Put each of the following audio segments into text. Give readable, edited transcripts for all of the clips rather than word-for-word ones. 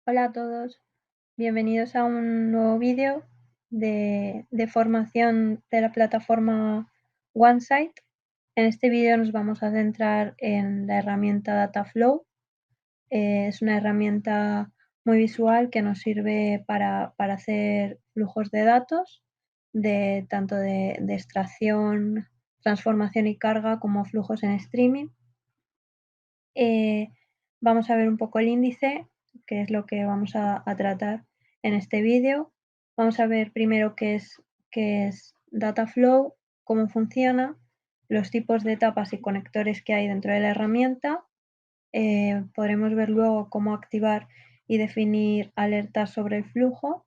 Hola a todos, bienvenidos a un nuevo vídeo de formación de la plataforma OneSite. En este vídeo nos vamos a centrar en la herramienta Dataflow. Es una herramienta muy visual que nos sirve para hacer flujos de datos, tanto de extracción, transformación y carga como flujos en streaming. Vamos a ver un poco el índice, que es lo que vamos a tratar en este vídeo. Vamos a ver primero qué es Dataflow, cómo funciona, los tipos de etapas y conectores que hay dentro de la herramienta. Podremos ver luego cómo activar y definir alertas sobre el flujo,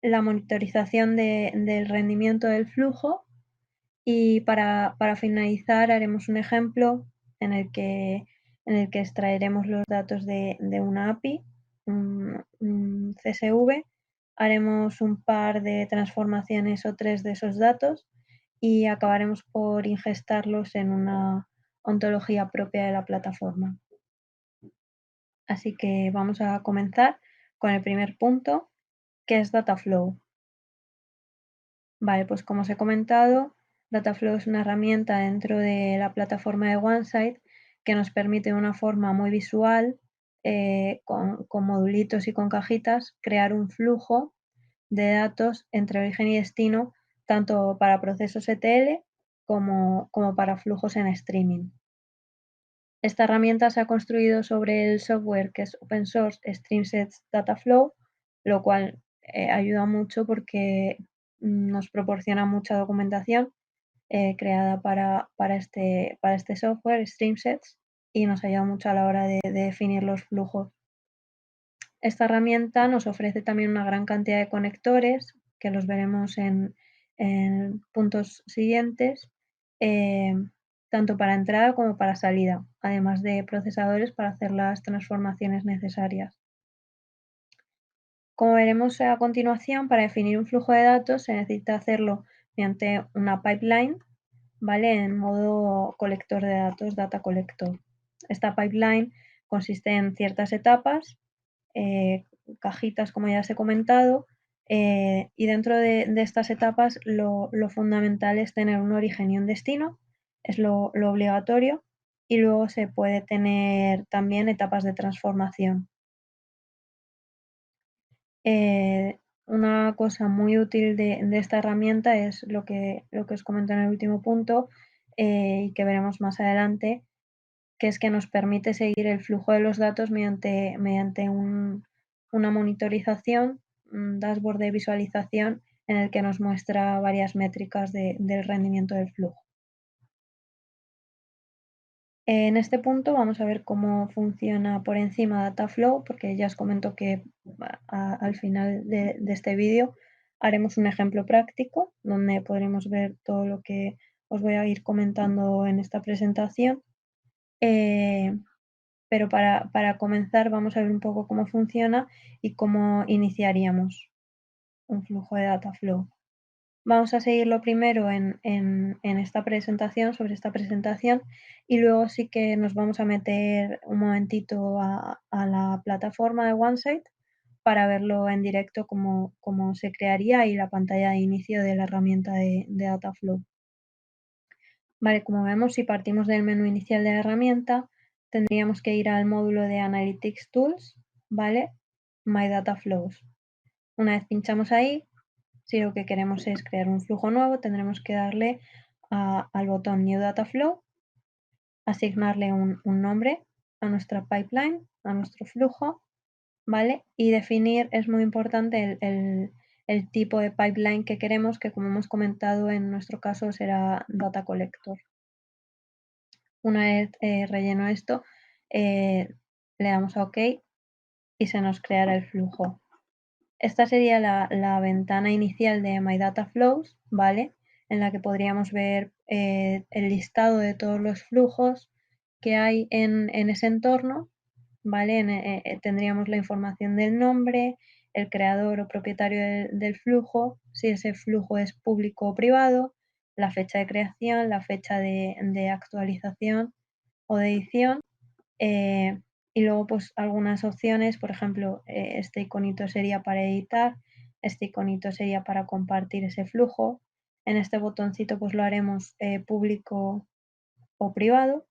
la monitorización del rendimiento del flujo y para finalizar haremos un ejemplo en el que extraeremos los datos de una API, un CSV, haremos un par de transformaciones o 3 de esos datos y acabaremos por ingestarlos en una ontología propia de la plataforma. Así que vamos a comenzar con el primer punto, que es Dataflow. Vale, pues como os he comentado, Dataflow es una herramienta dentro de la plataforma de OneSite que nos permite de una forma muy visual, con modulitos y con cajitas, crear un flujo de datos entre origen y destino, tanto para procesos ETL como para flujos en streaming. Esta herramienta se ha construido sobre el software que es open source StreamSets Dataflow, lo cual ayuda mucho porque nos proporciona mucha documentación creada para este software, StreamSets, y nos ayuda mucho a la hora de definir los flujos. Esta herramienta nos ofrece también una gran cantidad de conectores, que los veremos en puntos siguientes, eh, tanto para entrada como para salida, además de procesadores para hacer las transformaciones necesarias. Como veremos a continuación, para definir un flujo de datos se necesita hacerlo mediante una pipeline, ¿vale? En modo colector de datos, data collector. Esta pipeline consiste en ciertas etapas, cajitas, como ya os he comentado, y dentro de estas etapas lo fundamental es tener un origen y un destino, es lo obligatorio, y luego se puede tener también etapas de transformación. Una cosa muy útil de esta herramienta es lo que os comento en el último punto, y que veremos más adelante, que es que nos permite seguir el flujo de los datos mediante una monitorización, un dashboard de visualización en el que nos muestra varias métricas del rendimiento del flujo. En este punto vamos a ver cómo funciona por encima Dataflow, porque ya os comento que al final de este vídeo haremos un ejemplo práctico donde podremos ver todo lo que os voy a ir comentando en esta presentación. Pero para comenzar vamos a ver un poco cómo funciona y cómo iniciaríamos un flujo de Dataflow. Vamos a seguirlo primero en esta presentación, sobre esta presentación, y luego sí que nos vamos a meter un momentito a la plataforma de OneSite para verlo en directo cómo se crearía y la pantalla de inicio de la herramienta de Dataflow. Vale, como vemos, si partimos del menú inicial de la herramienta, tendríamos que ir al módulo de Analytics Tools, ¿vale? My Data Flows. Una vez pinchamos ahí, si lo que queremos es crear un flujo nuevo, tendremos que darle al botón New Data Flow, asignarle un nombre a nuestra pipeline, a nuestro flujo, ¿vale? Y definir, es muy importante, el tipo de pipeline que queremos, que como hemos comentado en nuestro caso será Data Collector. Una vez relleno esto, le damos a OK y se nos creará el flujo. Esta sería la ventana inicial de My Data Flows, ¿vale? En la que podríamos ver el listado de todos los flujos que hay en ese entorno, ¿vale? Tendríamos la información del nombre, el creador o propietario del flujo, si ese flujo es público o privado, la fecha de creación, la fecha de actualización o de edición, Y luego pues algunas opciones, por ejemplo, este iconito sería para editar, este iconito sería para compartir ese flujo. En este botoncito pues lo haremos público o privado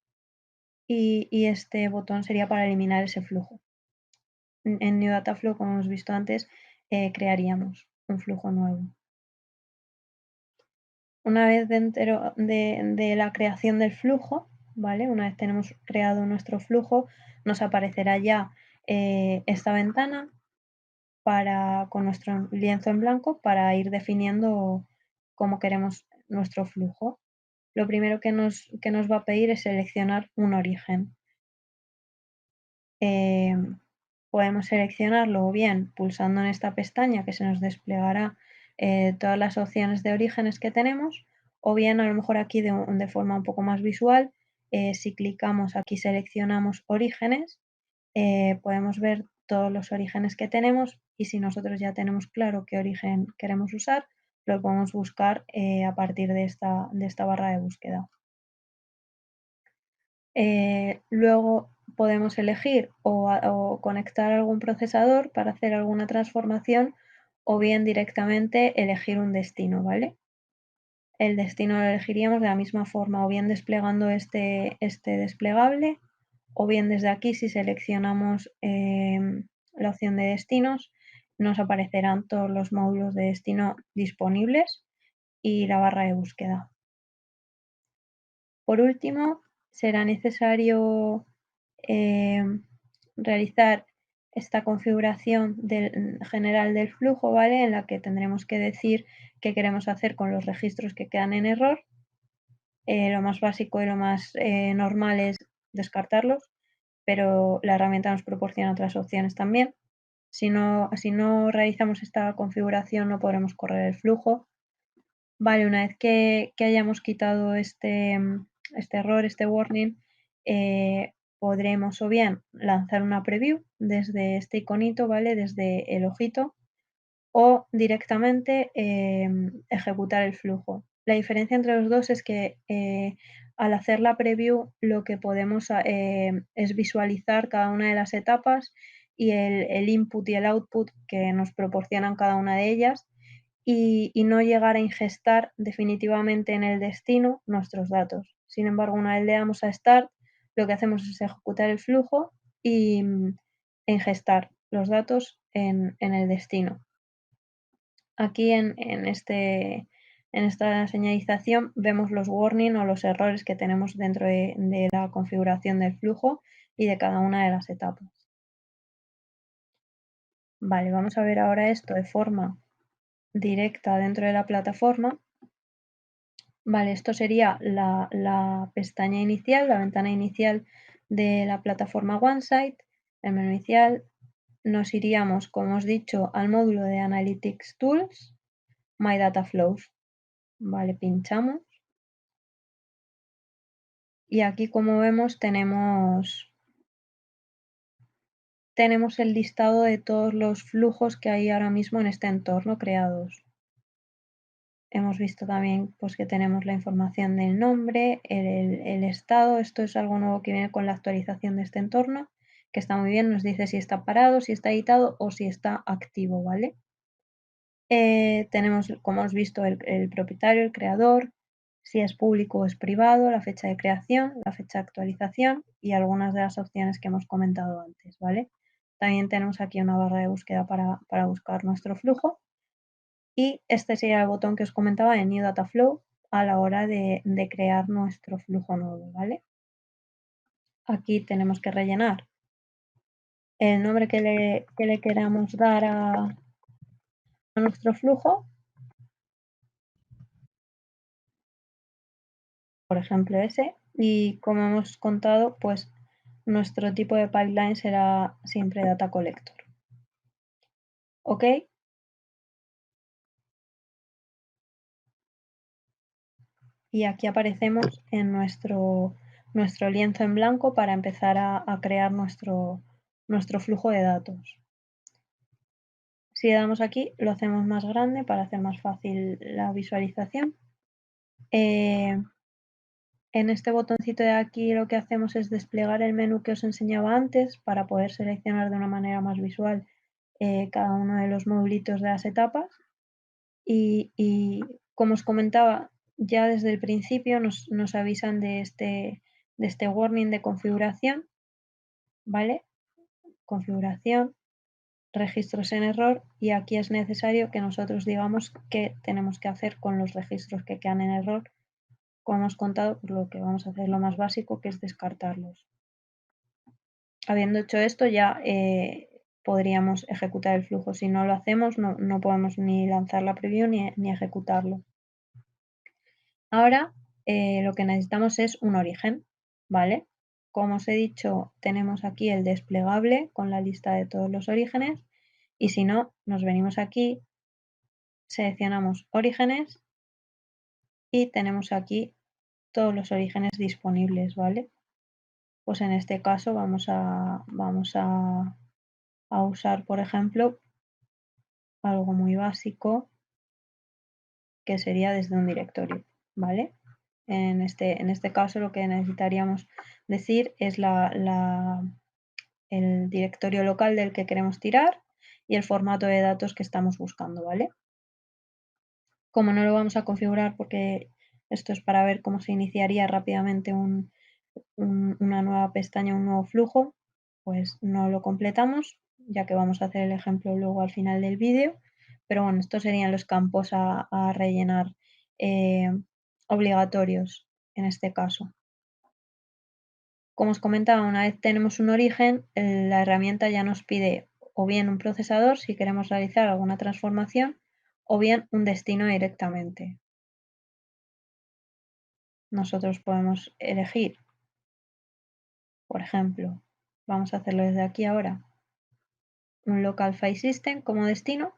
y este botón sería para eliminar ese flujo. En New Data Flow, como hemos visto antes, crearíamos un flujo nuevo. Una vez dentro de la creación del flujo, ¿vale? Una vez tenemos creado nuestro flujo, nos aparecerá ya esta ventana con nuestro lienzo en blanco para ir definiendo cómo queremos nuestro flujo. Lo primero que nos va a pedir es seleccionar un origen. Podemos seleccionarlo o bien pulsando en esta pestaña que se nos desplegará todas las opciones de orígenes que tenemos, o bien a lo mejor aquí de forma un poco más visual, si clicamos aquí seleccionamos orígenes, podemos ver todos los orígenes que tenemos y si nosotros ya tenemos claro qué origen queremos usar, lo podemos buscar a partir de esta barra de búsqueda. Luego podemos elegir o conectar algún procesador para hacer alguna transformación o bien directamente elegir un destino, ¿vale? El destino lo elegiríamos de la misma forma o bien desplegando este desplegable o bien desde aquí si seleccionamos la opción de destinos nos aparecerán todos los módulos de destino disponibles y la barra de búsqueda. Por último, será necesario realizar esta configuración general del flujo, ¿vale? En la que tendremos que decir qué queremos hacer con los registros que quedan en error. Lo más básico y lo más normal es descartarlos, pero la herramienta nos proporciona otras opciones también. Si no realizamos esta configuración no podremos correr el flujo. Vale, una vez que hayamos quitado este error, este warning, podremos o bien lanzar una preview desde este iconito, ¿vale? Desde el ojito, o directamente ejecutar el flujo. La diferencia entre los dos es que al hacer la preview lo que podemos es visualizar cada una de las etapas y el input y el output que nos proporcionan cada una de ellas y no llegar a ingestar definitivamente en el destino nuestros datos. Sin embargo, una vez le damos a Start, lo que hacemos es ejecutar el flujo y ingestar los datos en el destino. Aquí en esta señalización vemos los warnings o los errores que tenemos dentro de la configuración del flujo y de cada una de las etapas. Vale, vamos a ver ahora esto de forma directa dentro de la plataforma. Vale, esto sería la pestaña inicial, la ventana inicial de la plataforma OneSite. El menú inicial nos iríamos, como hemos dicho, al módulo de Analytics Tools, My Data Flows. Vale, pinchamos. Y aquí, como vemos, tenemos el listado de todos los flujos que hay ahora mismo en este entorno creados. Hemos visto también pues, que tenemos la información del nombre, el estado. Esto es algo nuevo que viene con la actualización de este entorno, que está muy bien. Nos dice si está parado, si está editado o si está activo, ¿vale? Tenemos, como hemos visto, el propietario, el creador, si es público o es privado, la fecha de creación, la fecha de actualización y algunas de las opciones que hemos comentado antes, ¿vale? También tenemos aquí una barra de búsqueda para buscar nuestro flujo. Y este sería el botón que os comentaba en New Data Flow a la hora de crear nuestro flujo nuevo, ¿vale? Aquí tenemos que rellenar el nombre que le queramos dar a nuestro flujo, por ejemplo ese, y como hemos contado, pues nuestro tipo de pipeline será siempre Data Collector. ¿Ok? Y aquí aparecemos en nuestro lienzo en blanco para empezar a crear nuestro flujo de datos. Si le damos aquí, lo hacemos más grande para hacer más fácil la visualización. En este botoncito de aquí lo que hacemos es desplegar el menú que os enseñaba antes para poder seleccionar de una manera más visual cada uno de los modulitos de las etapas. Y como os comentaba, ya desde el principio nos avisan de este warning de configuración, ¿vale? Configuración, registros en error, y aquí es necesario que nosotros digamos qué tenemos que hacer con los registros que quedan en error. Como hemos contado, pues lo que vamos a hacer lo más básico, que es descartarlos. Habiendo hecho esto, ya podríamos ejecutar el flujo. Si no lo hacemos, no podemos ni lanzar la preview ni ejecutarlo. Ahora lo que necesitamos es un origen, ¿vale? Como os he dicho, tenemos aquí el desplegable con la lista de todos los orígenes, y si no, nos venimos aquí, seleccionamos orígenes y tenemos aquí todos los orígenes disponibles, ¿vale? Pues en este caso vamos a usar, por ejemplo, algo muy básico, que sería desde un directorio, ¿vale? En este caso lo que necesitaríamos decir es el directorio local del que queremos tirar y el formato de datos que estamos buscando, ¿vale? Como no lo vamos a configurar porque esto es para ver cómo se iniciaría rápidamente una nueva pestaña, un nuevo flujo, pues no lo completamos, ya que vamos a hacer el ejemplo luego al final del vídeo. Pero bueno, estos serían los campos a rellenar obligatorios en este caso. Como os comentaba, una vez tenemos un origen, la herramienta ya nos pide o bien un procesador si queremos realizar alguna transformación, o bien un destino directamente. Nosotros podemos elegir, por ejemplo, vamos a hacerlo desde aquí ahora, un local file system como destino,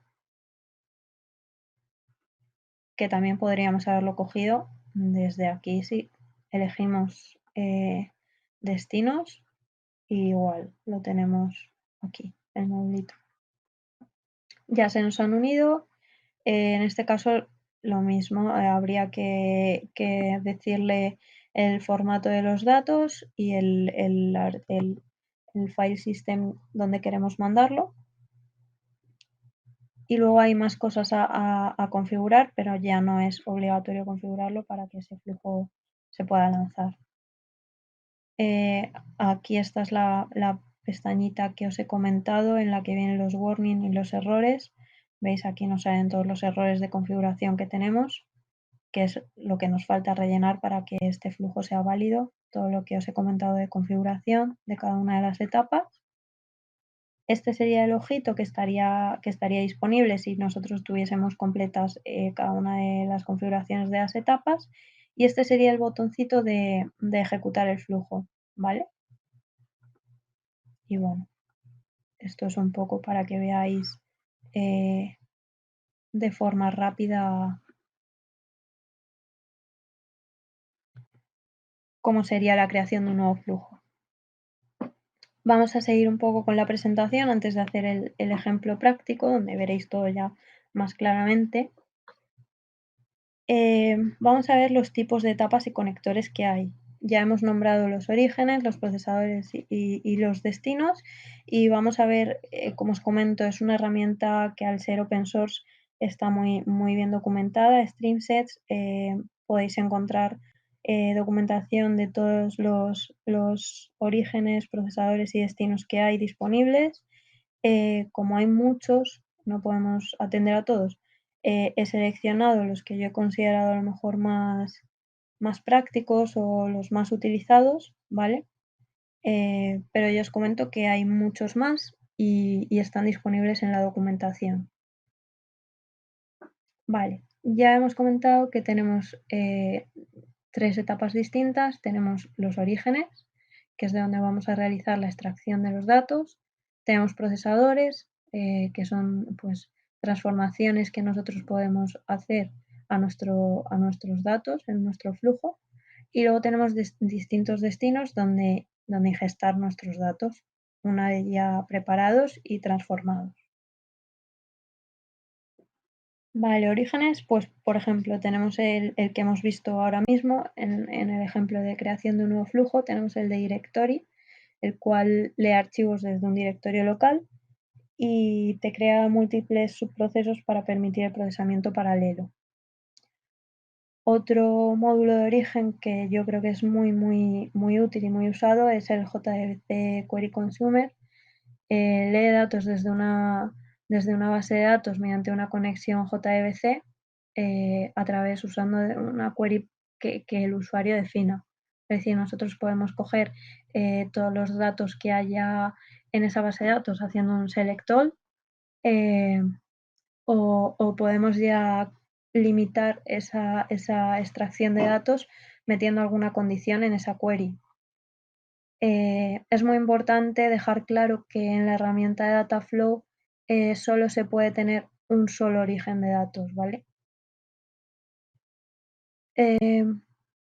que también podríamos haberlo cogido desde aquí si elegimos destinos, y igual lo tenemos aquí, el modulito. Ya se nos han unido. En este caso lo mismo, habría que decirle el formato de los datos y el file system donde queremos mandarlo. Y luego hay más cosas a configurar, pero ya no es obligatorio configurarlo para que ese flujo se pueda lanzar. Aquí esta es la pestañita que os he comentado, en la que vienen los warnings y los errores. Veis, aquí nos salen todos los errores de configuración que tenemos, que es lo que nos falta rellenar para que este flujo sea válido. Todo lo que os he comentado de configuración de cada una de las etapas. Este sería el ojito que estaría disponible si nosotros tuviésemos completas cada una de las configuraciones de las etapas. Y este sería el botoncito de ejecutar el flujo, ¿vale? Y bueno, esto es un poco para que veáis de forma rápida cómo sería la creación de un nuevo flujo. Vamos a seguir un poco con la presentación antes de hacer el ejemplo práctico, donde veréis todo ya más claramente. Vamos a ver los tipos de etapas y conectores que hay. Ya hemos nombrado los orígenes, los procesadores y los destinos, y vamos a ver, como os comento, es una herramienta que al ser open source está muy bien documentada. Streamsets, podéis encontrar documentación de todos los orígenes, procesadores y destinos que hay disponibles. Como hay muchos, no podemos atender a todos. He seleccionado los que yo he considerado a lo mejor más prácticos o los más utilizados, ¿vale? Pero yo os comento que hay muchos más y están disponibles en la documentación. Vale, ya hemos comentado que tenemos 3 etapas distintas. Tenemos los orígenes, que es de donde vamos a realizar la extracción de los datos. Tenemos procesadores, que son pues transformaciones que nosotros podemos hacer a nuestros datos en nuestro flujo. Y luego tenemos distintos destinos donde ingestar nuestros datos, una vez ya preparados y transformados. Vale, orígenes, pues por ejemplo, tenemos el que hemos visto ahora mismo en el ejemplo de creación de un nuevo flujo, tenemos el de directory, el cual lee archivos desde un directorio local y te crea múltiples subprocesos para permitir el procesamiento paralelo. Otro módulo de origen que yo creo que es muy útil y muy usado es el JDBC Query Consumer. Lee datos desde una base de datos mediante una conexión JDBC a través usando de una query que el usuario defina. Es decir, nosotros podemos coger todos los datos que haya en esa base de datos haciendo un select all eh, o podemos ya limitar esa extracción de datos metiendo alguna condición en esa query. Es muy importante dejar claro que en la herramienta de Dataflow solo se puede tener un solo origen de datos, ¿vale?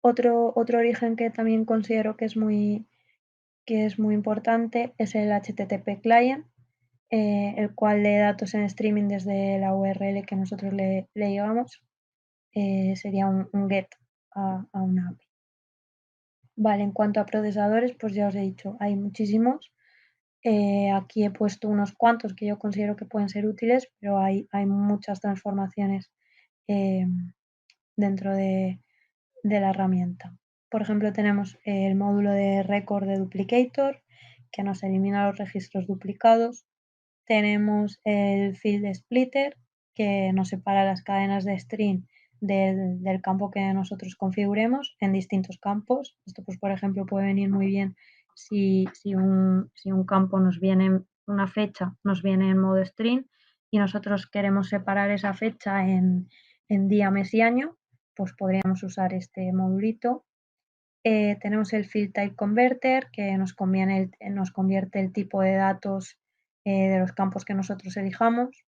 Otro origen que también considero que es muy importante es el HTTP client, el cual lee datos en streaming desde la URL que nosotros le llevamos. Sería un GET a una API. Vale, en cuanto a procesadores, pues ya os he dicho, hay muchísimos. Aquí he puesto unos cuantos que yo considero que pueden ser útiles, pero hay muchas transformaciones dentro de la herramienta. Por ejemplo, tenemos el módulo de record de duplicator, que nos elimina los registros duplicados. Tenemos el field splitter, que nos separa las cadenas de string del campo que nosotros configuremos en distintos campos. Esto, pues, por ejemplo, puede venir muy bien si un campo nos viene, una fecha nos viene en modo string y nosotros queremos separar esa fecha en día, mes y año, pues podríamos usar este modulito. Tenemos el field type converter, que nos convierte el tipo de datos de los campos que nosotros elijamos.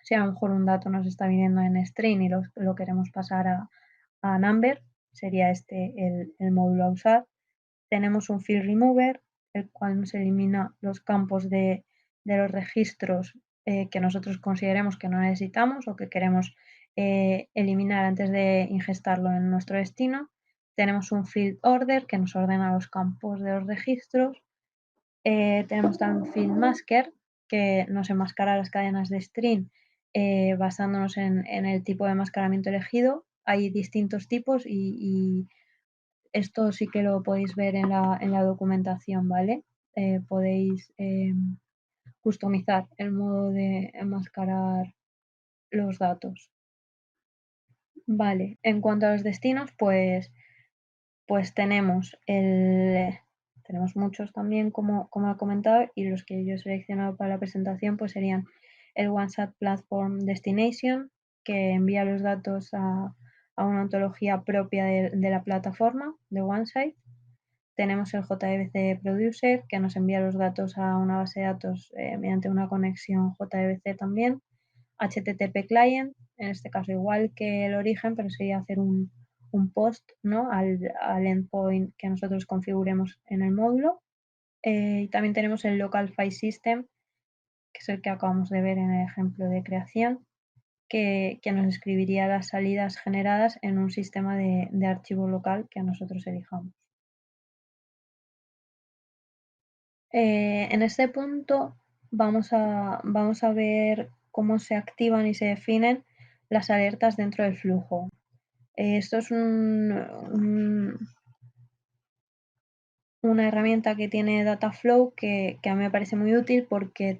Si a lo mejor un dato nos está viniendo en string y lo queremos pasar a number, sería este el módulo a usar. Tenemos un field remover, el cual nos elimina los campos de los registros que nosotros consideremos que no necesitamos o que queremos eliminar antes de ingestarlo en nuestro destino. Tenemos un field order que nos ordena los campos de los registros. Tenemos también un field masker que nos enmascara las cadenas de string basándonos en el tipo de enmascaramiento elegido. Hay distintos tipos y esto sí que lo podéis ver en la documentación, ¿vale? Podéis customizar el modo de enmascarar los datos. Vale, en cuanto a los destinos, pues tenemos muchos también, como he comentado, y los que yo he seleccionado para la presentación pues serían el OneSat Platform Destination, que envía los datos a una ontología propia de la plataforma de OneSite. Tenemos el JDBC Producer, que nos envía los datos a una base de datos mediante una conexión JDBC también. HTTP Client, en este caso igual que el origen, pero sería hacer un post, ¿no? al endpoint que nosotros configuremos en el módulo. Y también tenemos el Local File System, que es el que acabamos de ver en el ejemplo de creación, que nos escribiría las salidas generadas en un sistema de archivo local que nosotros elijamos. En este punto vamos a ver cómo se activan y se definen las alertas dentro del flujo. Esto es una herramienta que tiene Dataflow que a mí me parece muy útil porque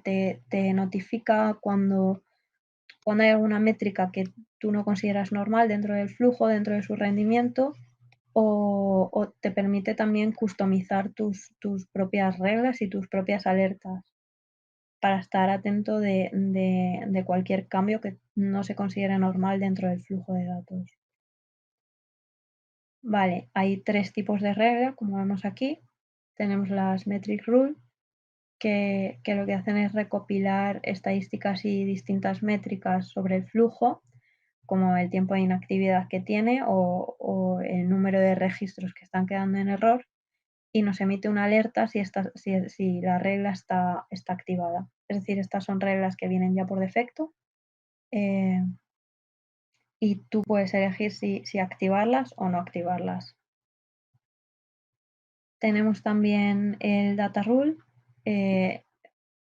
te notifica cuando hay alguna métrica que tú no consideras normal dentro del flujo, dentro de su rendimiento, o te permite también customizar tus propias reglas y tus propias alertas para estar atento de cualquier cambio que no se considere normal dentro del flujo de datos. Vale, hay tres tipos de regla, como vemos aquí. Tenemos las metric rule, que lo que hacen es recopilar estadísticas y distintas métricas sobre el flujo, como el tiempo de inactividad que tiene o el número de registros que están quedando en error, y nos emite una alerta si la regla está activada. Es decir, estas son reglas que vienen ya por defecto. y tú puedes elegir si activarlas o no activarlas. Tenemos también el data rule.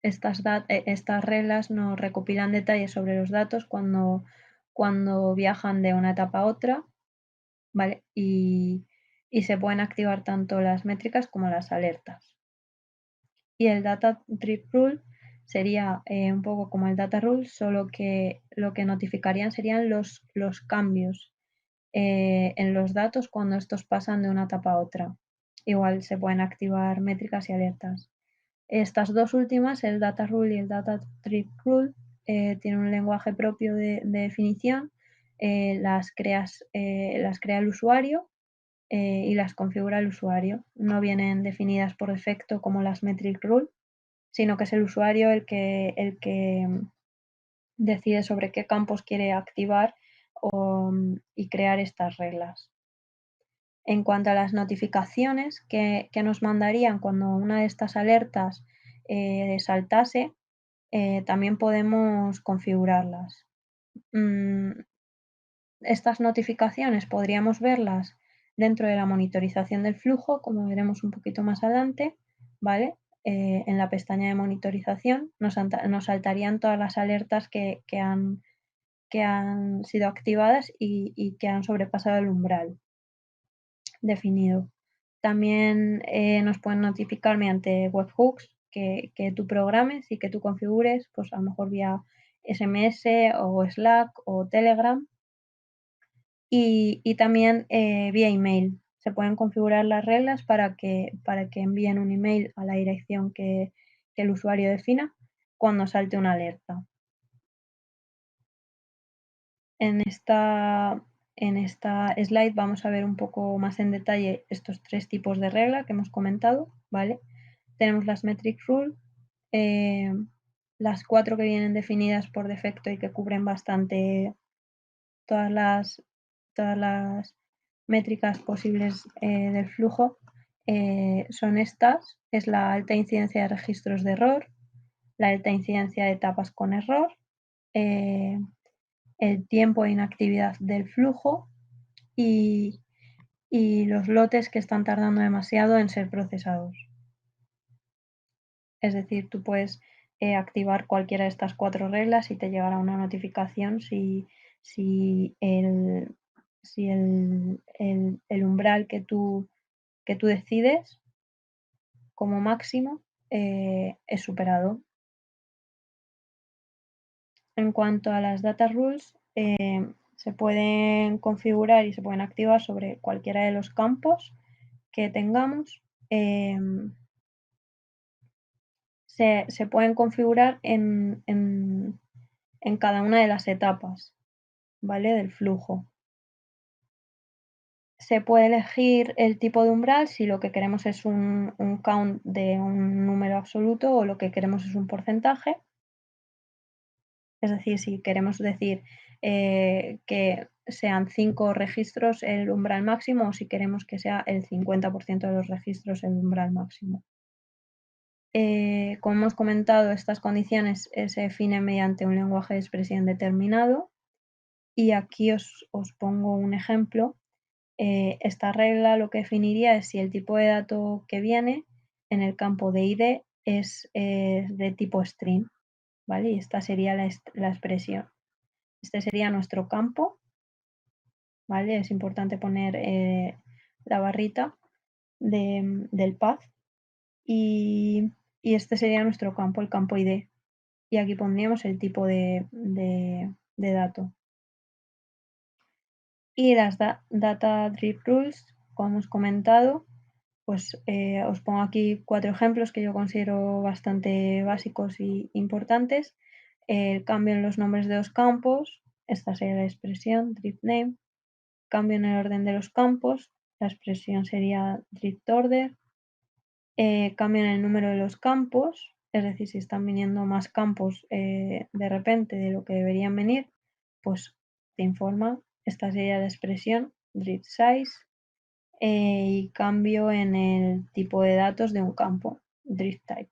Estas reglas nos recopilan detalles sobre los datos cuando viajan de una etapa a otra, ¿vale? Y se pueden activar tanto las métricas como las alertas. Y el data trip rule sería un poco como el data rule, solo que lo que notificarían serían los cambios en los datos cuando estos pasan de una etapa a otra. Igual se pueden activar métricas y alertas. Estas dos últimas, el data rule y el data trip rule, tienen un lenguaje propio de definición. Las crea el usuario y las configura el usuario. No vienen definidas por defecto como las metric rule, sino que es el usuario el que decide sobre qué campos quiere activar y crear estas reglas. En cuanto a las notificaciones que nos mandarían cuando una de estas alertas saltase, también podemos configurarlas. Estas notificaciones podríamos verlas dentro de la monitorización del flujo, como veremos un poquito más adelante, ¿vale? En la pestaña de monitorización nos saltarían todas las alertas que han sido activadas y que han sobrepasado el umbral definido. También nos pueden notificar mediante webhooks que tú programes y que tú configures, pues a lo mejor vía SMS o Slack o Telegram. Y también vía email. Se pueden configurar las reglas para que envíen un email a la dirección que el usuario defina cuando salte una alerta. En esta slide vamos a ver un poco más en detalle estos tres tipos de regla que hemos comentado, ¿vale? Tenemos las metric rule, las 4 que vienen definidas por defecto y que cubren bastante todas las métricas posibles del flujo son estas. Es la alta incidencia de registros de error, la alta incidencia de etapas con error, el tiempo de inactividad del flujo y los lotes que están tardando demasiado en ser procesados. Es decir, tú puedes activar cualquiera de estas 4 reglas y te llegará una notificación si el umbral que tú decides como máximo es superado. En cuanto a las data rules, se pueden configurar y se pueden activar sobre cualquiera de los campos que tengamos. Se pueden configurar en cada una de las etapas, ¿vale? Del flujo. Se puede elegir el tipo de umbral si lo que queremos es un count de un número absoluto o lo que queremos es un porcentaje. Es decir, si queremos decir que sean 5 registros el umbral máximo o si queremos que sea el 50% de los registros el umbral máximo. Como hemos comentado, estas condiciones se definen mediante un lenguaje de expresión determinado y aquí os pongo un ejemplo. Esta regla lo que definiría es si el tipo de dato que viene en el campo de ID es de tipo string, ¿vale? Y esta sería la expresión. Este sería nuestro campo, ¿vale? Es importante poner la barrita del path y este sería nuestro campo, el campo ID. Y aquí pondríamos el tipo de dato. Y las data drip rules, como hemos comentado, pues os pongo aquí 4 ejemplos que yo considero bastante básicos y importantes. El cambio en los nombres de los campos, esta sería la expresión drip name. Cambio en el orden de los campos, la expresión sería drift order. Cambio en el número de los campos, es decir, si están viniendo más campos de repente de lo que deberían venir, pues te informa. Esta sería la expresión drift size. Y cambio en el tipo de datos de un campo, drift type.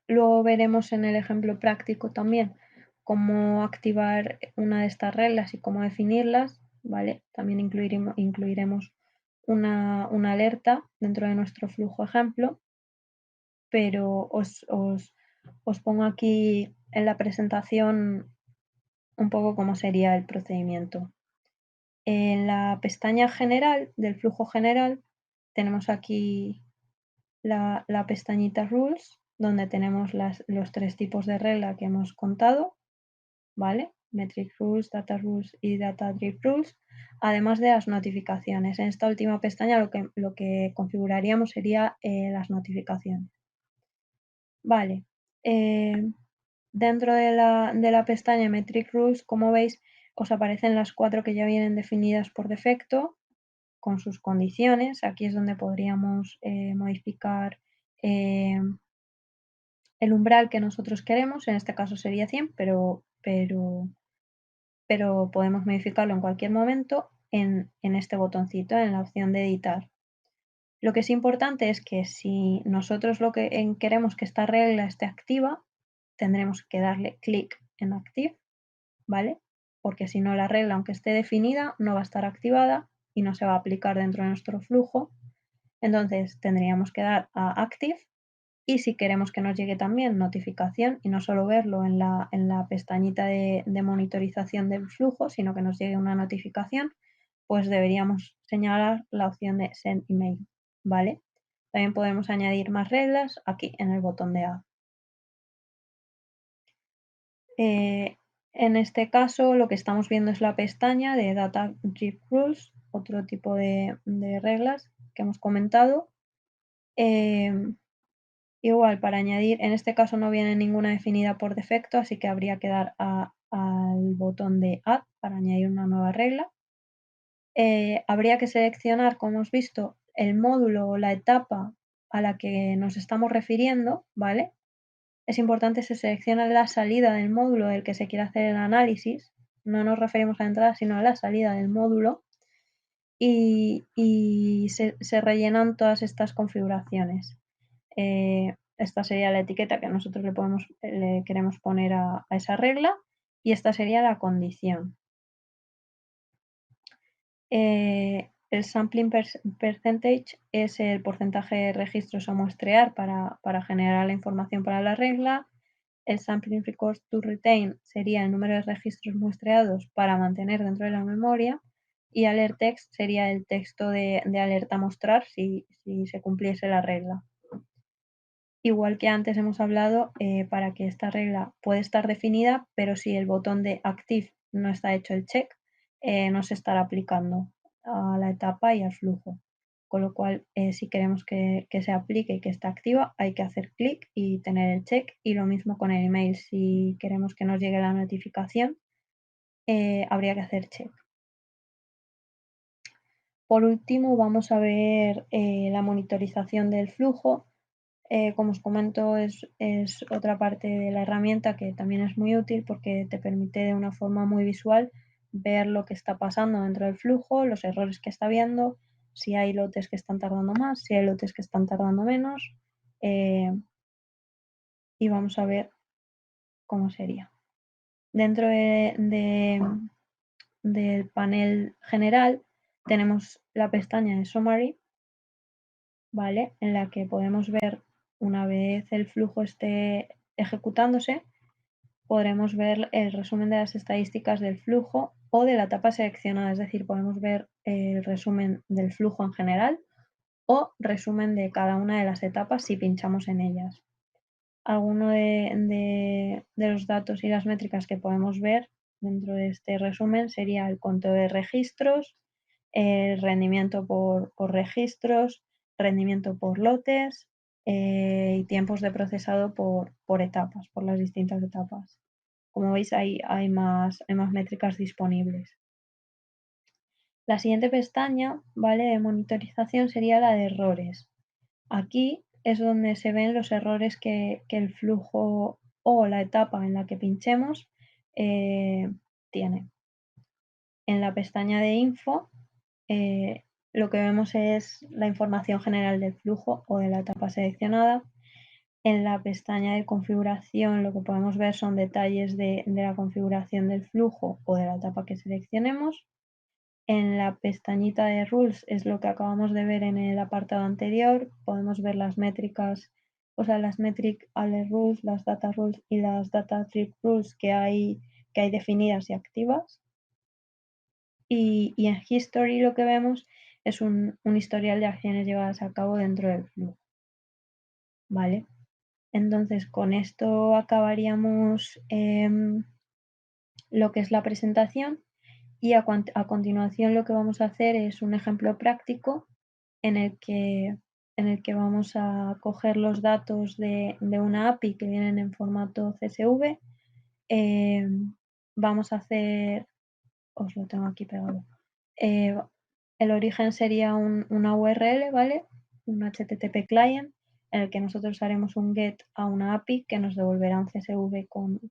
Luego veremos en el ejemplo práctico también cómo activar una de estas reglas y cómo definirlas, ¿vale? También incluiremos una alerta dentro de nuestro flujo ejemplo, pero os pongo aquí en la presentación un poco cómo sería el procedimiento. En la pestaña general del flujo general tenemos aquí la pestañita Rules, donde tenemos los 3 tipos de regla que hemos contado, ¿vale? Metric Rules, Data Rules y Data Drive Rules, además de las notificaciones. En esta última pestaña lo que configuraríamos sería las notificaciones. Vale. Dentro de la pestaña Metric Rules, como veis, os aparecen las 4 que ya vienen definidas por defecto con sus condiciones. Aquí es donde podríamos modificar el umbral que nosotros queremos, en este caso sería 100, pero podemos modificarlo en cualquier momento en este botoncito, en la opción de editar. Lo que es importante es que si nosotros queremos que esta regla esté activa, tendremos que darle clic en Active, ¿vale? Porque si no la regla, aunque esté definida, no va a estar activada y no se va a aplicar dentro de nuestro flujo. Entonces tendríamos que dar a Active. Y si queremos que nos llegue también notificación y no solo verlo en la pestañita de monitorización del flujo, sino que nos llegue una notificación, pues deberíamos señalar la opción de Send Email, ¿vale? También podemos añadir más reglas aquí en el botón de Add. En este caso lo que estamos viendo es la pestaña de Data Drive Rules, otro tipo de reglas que hemos comentado. Igual, para añadir, en este caso no viene ninguna definida por defecto, así que habría que dar al botón de Add para añadir una nueva regla. Habría que seleccionar, como hemos visto, el módulo o la etapa a la que nos estamos refiriendo, ¿vale? Es importante que se seleccione la salida del módulo del que se quiere hacer el análisis. No nos referimos a la entrada, sino a la salida del módulo. Y se rellenan todas estas configuraciones. Esta sería la etiqueta que nosotros le queremos poner a esa regla y esta sería la condición. El sampling percentage es el porcentaje de registros a muestrear para generar la información para la regla. El sampling record to retain sería el número de registros muestreados para mantener dentro de la memoria. Y alert text sería el texto de alerta a mostrar si se cumpliese la regla. Igual que antes hemos hablado, para que esta regla puede estar definida, pero si el botón de Active no está hecho el check, no se estará aplicando a la etapa y al flujo. Con lo cual, si queremos que se aplique y que esté activa, hay que hacer clic y tener el check. Y lo mismo con el email, si queremos que nos llegue la notificación, habría que hacer check. Por último, vamos a ver la monitorización del flujo. Como os comento, es otra parte de la herramienta que también es muy útil porque te permite de una forma muy visual ver lo que está pasando dentro del flujo, los errores que está habiendo, si hay lotes que están tardando más, si hay lotes que están tardando menos. Y vamos a ver cómo sería. Dentro del panel general tenemos la pestaña de Summary, ¿vale? En la que podemos ver, una vez el flujo esté ejecutándose, podremos ver el resumen de las estadísticas del flujo o de la etapa seleccionada, es decir, podemos ver el resumen del flujo en general o resumen de cada una de las etapas si pinchamos en ellas. Alguno de los datos y las métricas que podemos ver dentro de este resumen sería el conteo de registros, el rendimiento por registros, rendimiento por lotes y tiempos de procesado por etapas, por las distintas etapas. Como veis, hay más métricas disponibles. La siguiente pestaña, ¿vale?, de monitorización sería la de errores. Aquí es donde se ven los errores que el flujo o la etapa en la que pinchemos tiene. En la pestaña de info lo que vemos es la información general del flujo o de la etapa seleccionada, En la pestaña de configuración lo que podemos ver son detalles de la configuración del flujo o de la etapa que seleccionemos. En la pestañita de Rules es lo que acabamos de ver en el apartado anterior. Podemos ver las métricas, o sea, las metric alert rules, las data rules y las data trip rules que hay definidas y activas. Y en History lo que vemos es un historial de acciones llevadas a cabo dentro del flujo. ¿Vale? Entonces, con esto acabaríamos lo que es la presentación y a continuación lo que vamos a hacer es un ejemplo práctico en el que vamos a coger los datos de una API que vienen en formato CSV. Vamos a hacer, os lo tengo aquí pegado. El origen sería una URL, ¿vale? Un HTTP client en el que nosotros haremos un get a una API que nos devolverá un CSV con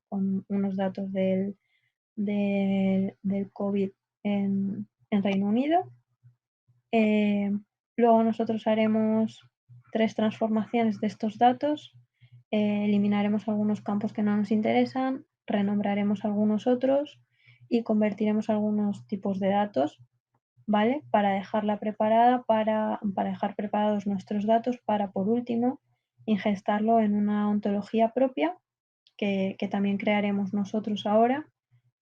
unos datos del COVID en Reino Unido. Luego nosotros haremos 3 transformaciones de estos datos, eliminaremos algunos campos que no nos interesan, renombraremos algunos otros y convertiremos algunos tipos de datos, ¿vale? Para dejarla preparada, para dejar preparados nuestros datos para, por último, ingestarlo en una ontología propia que también crearemos nosotros ahora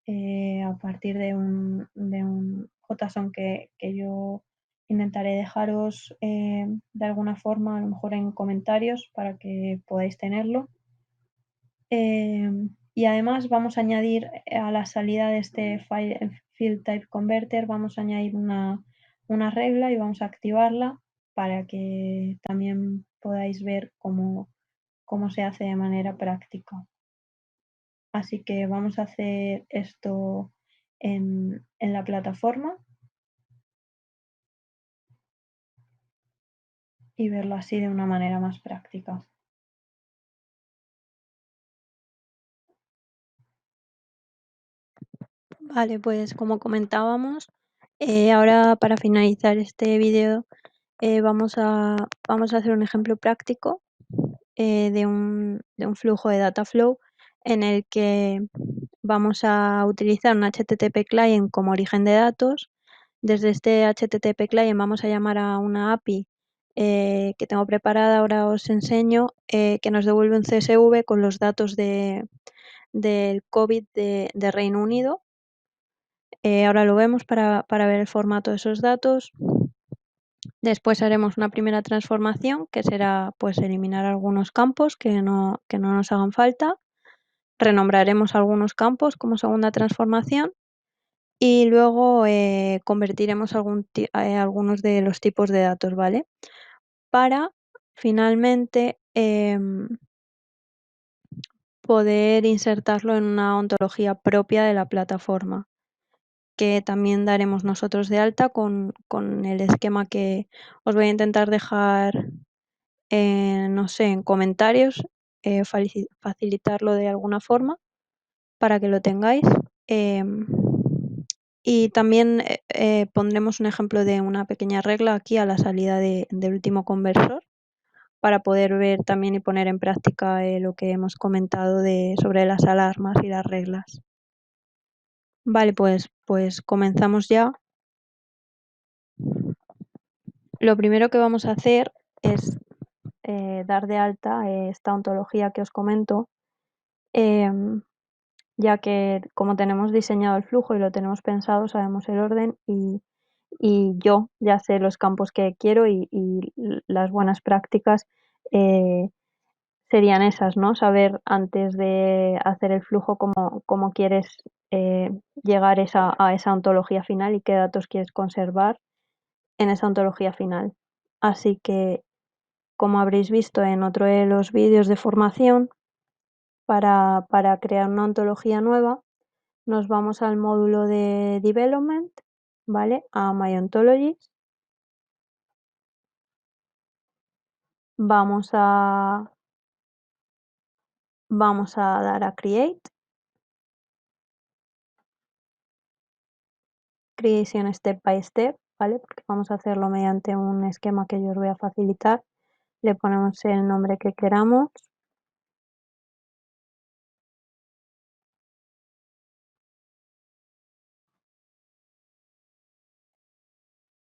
a partir de un JSON que yo intentaré dejaros de alguna forma, a lo mejor en comentarios, para que podáis tenerlo. Y además vamos a añadir a la salida de este Field Type Converter, vamos a añadir una regla y vamos a activarla para que también podáis ver cómo se hace de manera práctica. Así que vamos a hacer esto en la plataforma y verlo así de una manera más práctica. Vale, pues como comentábamos, ahora para finalizar este vídeo vamos a hacer un ejemplo práctico de un flujo de data flow en el que vamos a utilizar un HTTP client como origen de datos. Desde este HTTP client vamos a llamar a una API que tengo preparada, ahora os enseño, que nos devuelve un CSV con los datos del COVID de Reino Unido. Ahora lo vemos para ver el formato de esos datos. Después haremos una primera transformación que será pues eliminar algunos campos que no nos hagan falta. Renombraremos algunos campos como segunda transformación y luego convertiremos algunos de los tipos de datos, ¿vale? Para finalmente poder insertarlo en una ontología propia de la plataforma, que también daremos nosotros de alta con el esquema que os voy a intentar dejar, no sé, en comentarios, facilitarlo de alguna forma para que lo tengáis. Y también pondremos un ejemplo de una pequeña regla aquí a la salida del último conversor para poder ver también y poner en práctica lo que hemos comentado sobre las alarmas y las reglas. Vale, pues comenzamos ya. Lo primero que vamos a hacer es dar de alta esta ontología que os comento, ya que como tenemos diseñado el flujo y lo tenemos pensado, sabemos el orden y yo ya sé los campos que quiero y las buenas prácticas serían esas, ¿no? Saber antes de hacer el flujo cómo quieres llegar a esa ontología final y qué datos quieres conservar en esa ontología final. Así que, como habréis visto en otro de los vídeos de formación, para crear una ontología nueva, nos vamos al módulo de Development, ¿vale? A My Ontologies. Vamos a dar a Create. Creation Step by Step, ¿vale? Porque vamos a hacerlo mediante un esquema que yo os voy a facilitar. Le ponemos el nombre que queramos.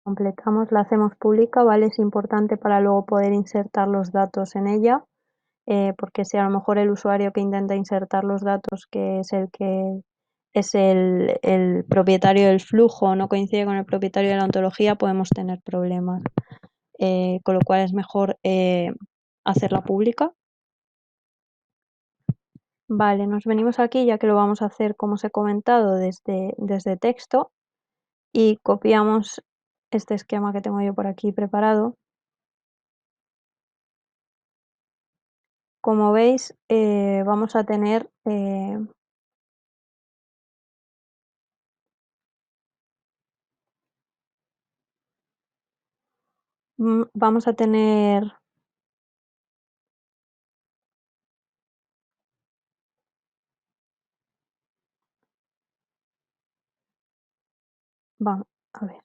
completamos, la hacemos pública, ¿vale? Es importante para luego poder insertar los datos en ella, porque si a lo mejor el usuario que intenta insertar los datos, que es el propietario del flujo, no coincide con el propietario de la ontología, podemos tener problemas. Con lo cual es mejor hacerla pública. Vale, nos venimos aquí, ya que lo vamos a hacer, como os he comentado, desde texto, y copiamos este esquema que tengo yo por aquí preparado. Como veis, vamos a tener vamos a tener a ver,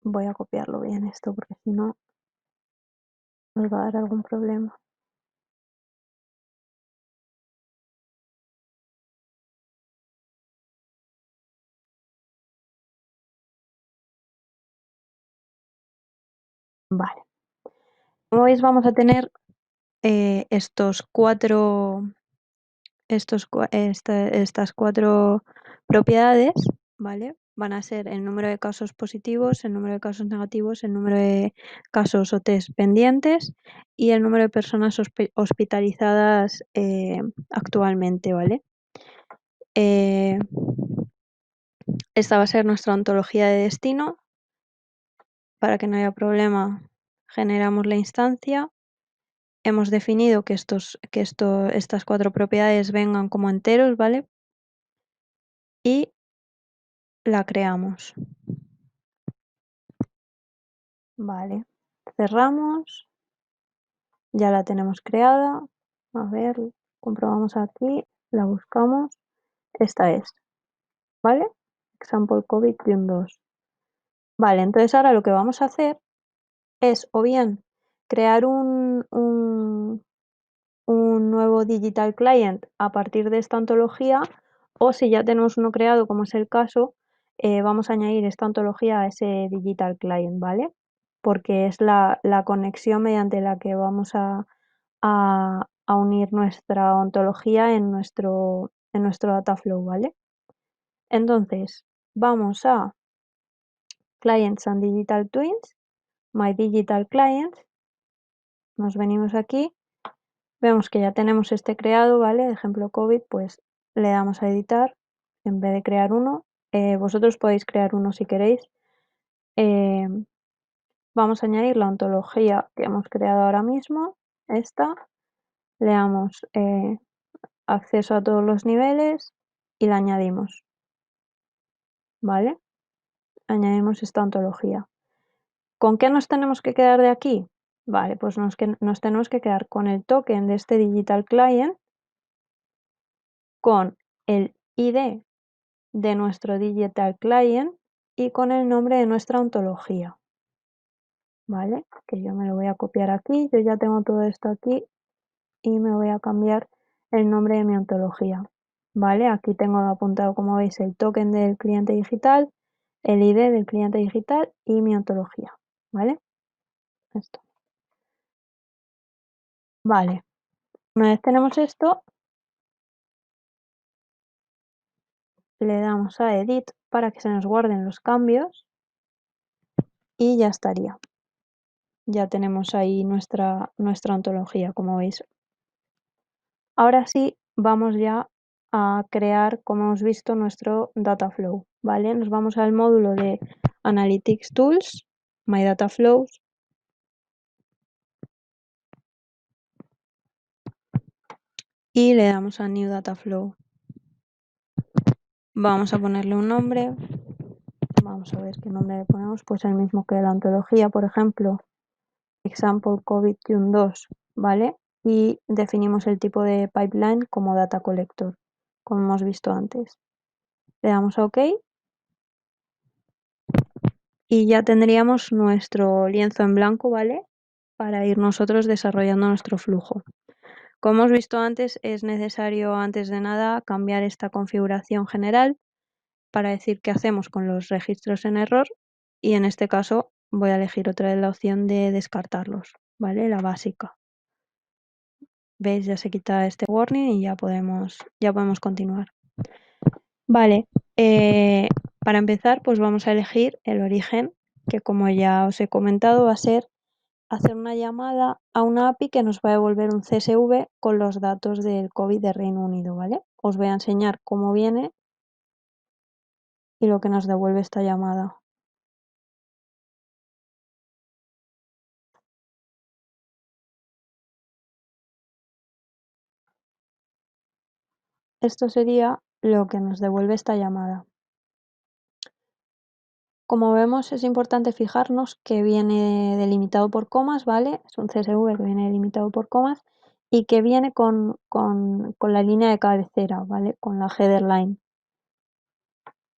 voy a copiarlo bien esto, porque si no nos va a dar algún problema. Vale. Como veis, vamos a tener estas cuatro propiedades, ¿vale? Van a ser el número de casos positivos, el número de casos negativos, el número de casos o test pendientes y el número de personas hospitalizadas actualmente, ¿vale? Esta va a ser nuestra ontología de destino. Para que no haya problema, generamos la instancia. Hemos definido que estas cuatro propiedades vengan como enteros, ¿vale? Y la creamos. Vale, cerramos. Ya la tenemos creada. A ver, comprobamos aquí, la buscamos. Esta es, ¿vale? Example COVID-2. Vale, entonces ahora lo que vamos a hacer es o bien crear un nuevo digital client a partir de esta ontología, o si ya tenemos uno creado, como es el caso, vamos a añadir esta ontología a ese digital client, ¿vale? Porque es la conexión mediante la que vamos a unir nuestra ontología en nuestro Dataflow, ¿vale? Entonces, vamos a Clients and Digital Twins, My Digital Clients, nos venimos aquí. Vemos que ya tenemos este creado, ¿vale? De ejemplo COVID, pues le damos a editar en vez de crear uno. Vosotros podéis crear uno si queréis. Vamos a añadir la ontología que hemos creado ahora mismo, esta. Le damos acceso a todos los niveles y la añadimos, ¿vale? Añadimos esta ontología. ¿Con qué nos tenemos que quedar de aquí? Vale, pues nos tenemos que quedar con el token de este digital client, con el ID de nuestro digital client y con el nombre de nuestra ontología, ¿vale? Que yo me lo voy a copiar aquí, yo ya tengo todo esto aquí y me voy a cambiar el nombre de mi ontología, ¿vale? Aquí tengo apuntado, como veis, el token del cliente digital, el ID del cliente digital y mi ontología, ¿vale? Esto. Vale, una vez tenemos esto, le damos a Edit para que se nos guarden los cambios y ya estaría. Ya tenemos ahí nuestra ontología, como veis. Ahora sí, vamos ya a crear, como hemos visto, nuestro Dataflow, ¿vale? Nos vamos al módulo de Analytics Tools, My Dataflows, y le damos a New Dataflow. Vamos a ponerle un nombre. Vamos a ver qué nombre le ponemos, pues el mismo que la ontología, por ejemplo, Example COVID-2, ¿vale? Y definimos el tipo de pipeline como Data Collector, como hemos visto antes. Le damos a OK y ya tendríamos nuestro lienzo en blanco, ¿vale? Para ir nosotros desarrollando nuestro flujo. Como hemos visto antes, es necesario antes de nada cambiar esta configuración general para decir qué hacemos con los registros en error, y en este caso voy a elegir otra vez la opción de descartarlos, ¿vale? La básica. ¿Veis? Ya se quita este warning y ya podemos continuar. Vale, para empezar pues vamos a elegir el origen, que como ya os he comentado va a ser hacer una llamada a una API que nos va a devolver un CSV con los datos del COVID de Reino Unido, ¿vale? Os voy a enseñar cómo viene y lo que nos devuelve esta llamada. Esto sería lo que nos devuelve esta llamada. Como vemos, es importante fijarnos que viene delimitado por comas, ¿vale? Es un CSV que viene delimitado por comas y que viene con la línea de cabecera, ¿vale? Con la header line.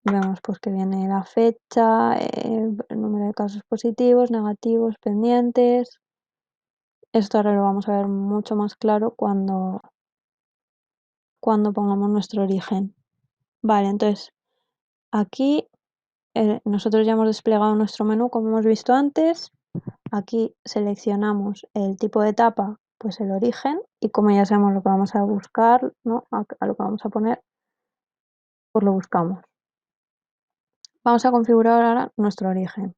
Vemos pues que viene la fecha, el número de casos positivos, negativos, pendientes. Esto ahora lo vamos a ver mucho más claro cuando pongamos nuestro origen. Vale, entonces aquí nosotros ya hemos desplegado nuestro menú como hemos visto antes. Aquí seleccionamos el tipo de etapa, pues el origen, y como ya sabemos lo que vamos a buscar, ¿no? A lo que vamos a poner, pues lo buscamos. Vamos a configurar ahora nuestro origen.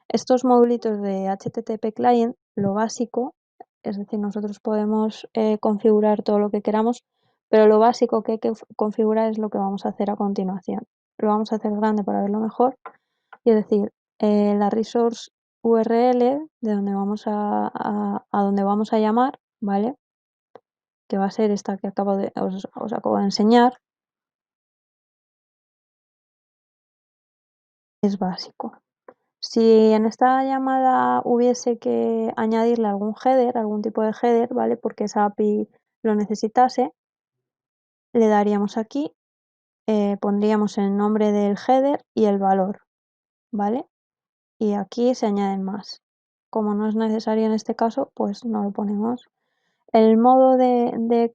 Estos modulitos de HTTP Client, lo básico, es decir, nosotros podemos configurar todo lo que queramos, pero lo básico que hay que configurar es lo que vamos a hacer a continuación. Lo vamos a hacer grande para verlo mejor, y es decir, la resource URL de donde vamos a donde vamos a llamar, ¿vale? Que va a ser esta que os acabo de enseñar. Es básico. Si en esta llamada hubiese que añadirle algún header, algún tipo de header, ¿vale? Porque esa API lo necesitase, le daríamos aquí, pondríamos el nombre del header y el valor, ¿vale? Y aquí se añaden más. Como no es necesario en este caso, pues no lo ponemos. El modo de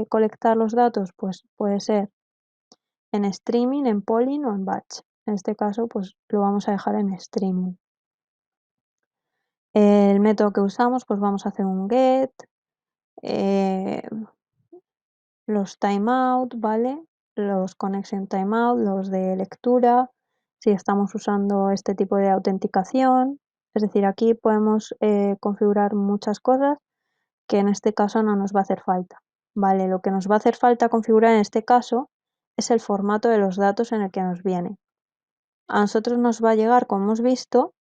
colectar los datos, pues puede ser en streaming, en polling o en batch. En este caso, pues lo vamos a dejar en streaming. El método que usamos, pues vamos a hacer un get, los timeout, ¿vale? Los connection timeout, los de lectura, si estamos usando este tipo de autenticación. Es decir, aquí podemos configurar muchas cosas que en este caso no nos va a hacer falta. Vale, lo que nos va a hacer falta configurar en este caso es el formato de los datos en el que nos viene. A nosotros nos va a llegar, como hemos visto,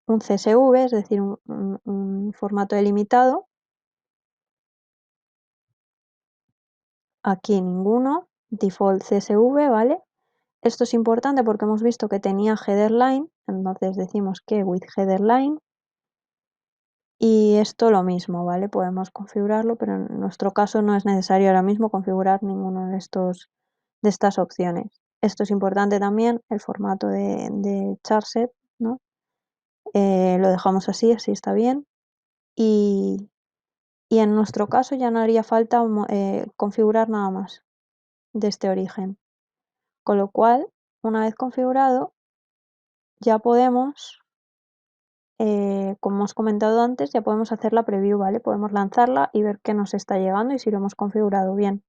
un CSV, es decir, un formato delimitado. Aquí ninguno, default CSV, ¿vale? Esto es importante porque hemos visto que tenía header line, entonces decimos que with header line. Y esto lo mismo, ¿vale? Podemos configurarlo, pero en nuestro caso no es necesario ahora mismo configurar ninguno de estas opciones. Esto es importante también, el formato de charset, ¿no? Lo dejamos así está bien. Y en nuestro caso ya no haría falta configurar nada más de este origen. Con lo cual, una vez configurado, ya podemos, como hemos comentado antes, ya podemos hacer la preview, ¿vale? Podemos lanzarla y ver qué nos está llegando y si lo hemos configurado bien.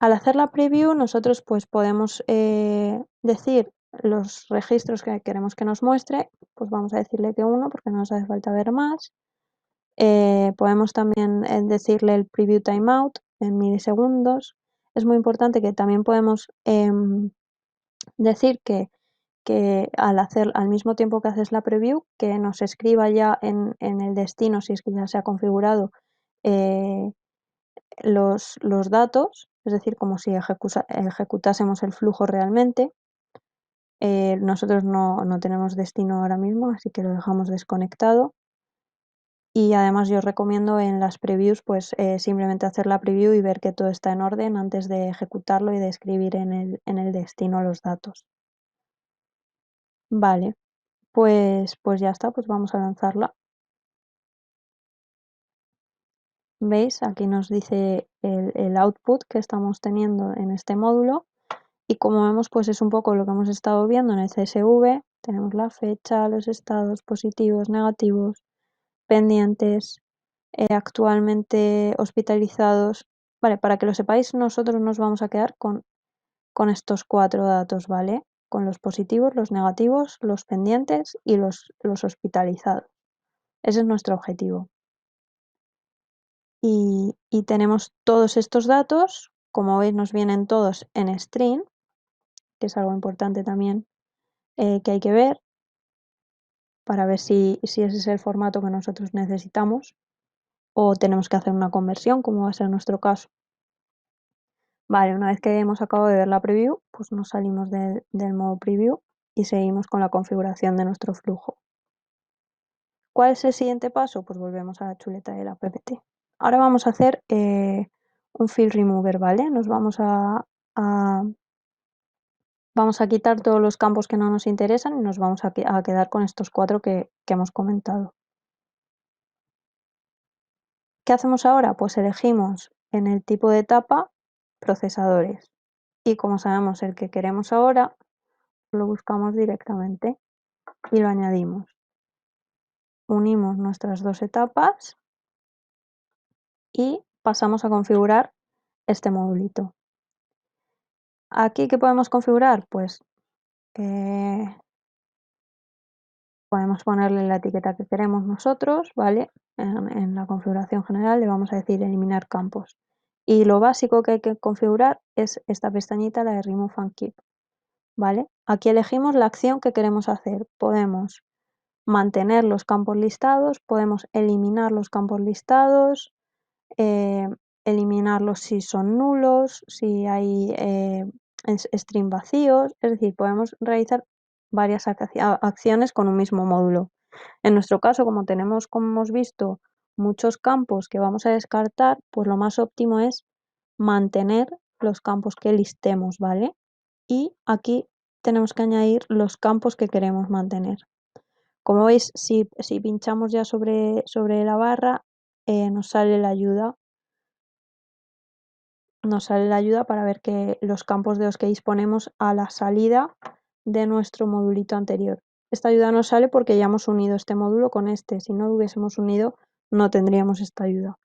Al hacer la preview, nosotros pues podemos decir los registros que queremos que nos muestre, pues vamos a decirle que 1 porque no nos hace falta ver más. Podemos también decirle el preview timeout en milisegundos. Es muy importante que también podemos decir que al mismo tiempo que haces la preview, que nos escriba ya en el destino, si es que ya se ha configurado, los datos, es decir, como si ejecutásemos el flujo realmente. Nosotros no tenemos destino ahora mismo, así que lo dejamos desconectado. Y además yo os recomiendo en las previews pues simplemente hacer la preview y ver que todo está en orden antes de ejecutarlo y de escribir en el destino los datos. Vale, pues ya está, pues vamos a lanzarla. ¿Veis? Aquí nos dice el output que estamos teniendo en este módulo y como vemos pues es un poco lo que hemos estado viendo en el CSV, Tenemos la fecha, los estados positivos, negativos, pendientes, actualmente hospitalizados. Vale, para que lo sepáis, nosotros nos vamos a quedar con estos 4 datos, ¿vale? Con los positivos, los negativos, los pendientes y los hospitalizados. Ese es nuestro objetivo. Y tenemos todos estos datos, como veis nos vienen todos en string, que es algo importante también que hay que ver para ver si ese es el formato que nosotros necesitamos o tenemos que hacer una conversión, como va a ser nuestro caso. Vale, una vez que hemos acabado de ver la preview, pues nos salimos del modo preview y seguimos con la configuración de nuestro flujo. ¿Cuál es el siguiente paso? Pues volvemos a la chuleta del apt. Ahora vamos a hacer un field remover, ¿vale? Nos vamos a quitar todos los campos que no nos interesan y nos vamos a quedar con estos 4 que hemos comentado. ¿Qué hacemos ahora? Pues elegimos en el tipo de etapa procesadores y como sabemos el que queremos ahora, lo buscamos directamente y lo añadimos. Unimos nuestras 2 etapas y pasamos a configurar este modulito. ¿Aquí qué podemos configurar? Pues podemos ponerle la etiqueta que queremos nosotros, ¿vale? En la configuración general le vamos a decir eliminar campos. Y lo básico que hay que configurar es esta pestañita, la de Remove and Keep, ¿vale? Aquí elegimos la acción que queremos hacer. Podemos mantener los campos listados, podemos eliminar los campos listados, eliminarlos si son nulos, si hay string vacíos, es decir, podemos realizar varias acciones con un mismo módulo. En nuestro caso, como tenemos, como hemos visto, muchos campos que vamos a descartar, pues lo más óptimo es mantener los campos que listemos, ¿vale? Y aquí tenemos que añadir los campos que queremos mantener. Como veis, si pinchamos ya sobre la barra, nos sale la ayuda. Nos sale la ayuda para ver que los campos de los que disponemos a la salida de nuestro modulito anterior. Esta ayuda nos sale porque ya hemos unido este módulo con este. Si no lo hubiésemos unido, no tendríamos esta ayuda,